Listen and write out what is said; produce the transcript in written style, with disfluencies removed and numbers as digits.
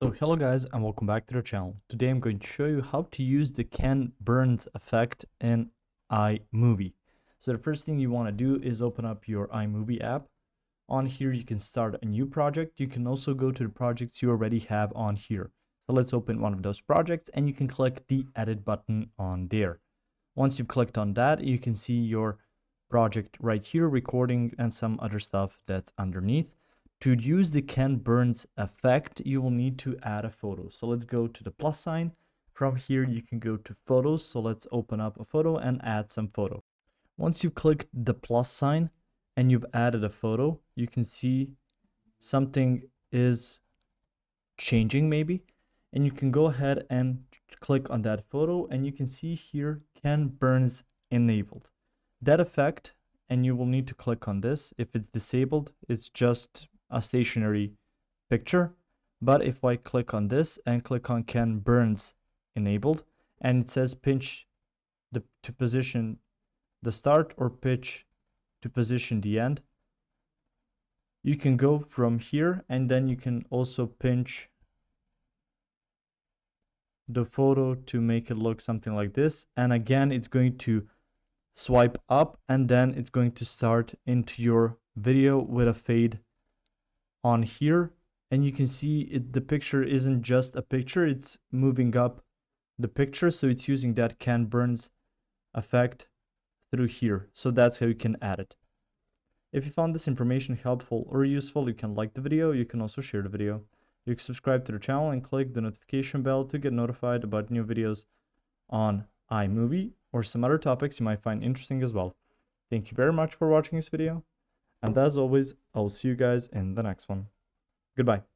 So hello guys and welcome back to the channel. Today I'm going to show you how to use the Ken Burns effect in iMovie. So the first thing you want to do is open up your iMovie app. On here you can start a new project. You can also go to the projects you already have on here. So let's open one of those projects and you can click the edit button on there. Once you've clicked on that, you can see your project right here, recording and some other stuff that's underneath. To use the Ken Burns effect, you will need to add a photo. So let's go to the plus sign. From here, you can go to photos. So let's open up a photo and add some photo. Once you've clicked the plus sign and you've added a photo, you can see something is changing maybe. And you can go ahead and click on that photo and you can see here Ken Burns enabled. That effect, and you will need to click on this. If it's disabled, it's just a stationary picture. But if I click on this and click on Ken Burns enabled, and it says pinch to position the start or pitch to position the end, you can go from here and then you can also pinch the photo to make it look something like this. And again, it's going to swipe up and then it's going to start into your video with a fade on here. And you can see the picture isn't just a picture, it's moving up the picture. So it's using that Ken Burns effect through here. So that's how you can add it. If you found this information helpful or useful, you can like the video. You can also share the video. You can subscribe to the channel and click the notification bell to get notified about new videos on iMovie or some other topics you might find interesting as well. Thank you very much for watching this video. And as always, I will see you guys in the next one. Goodbye.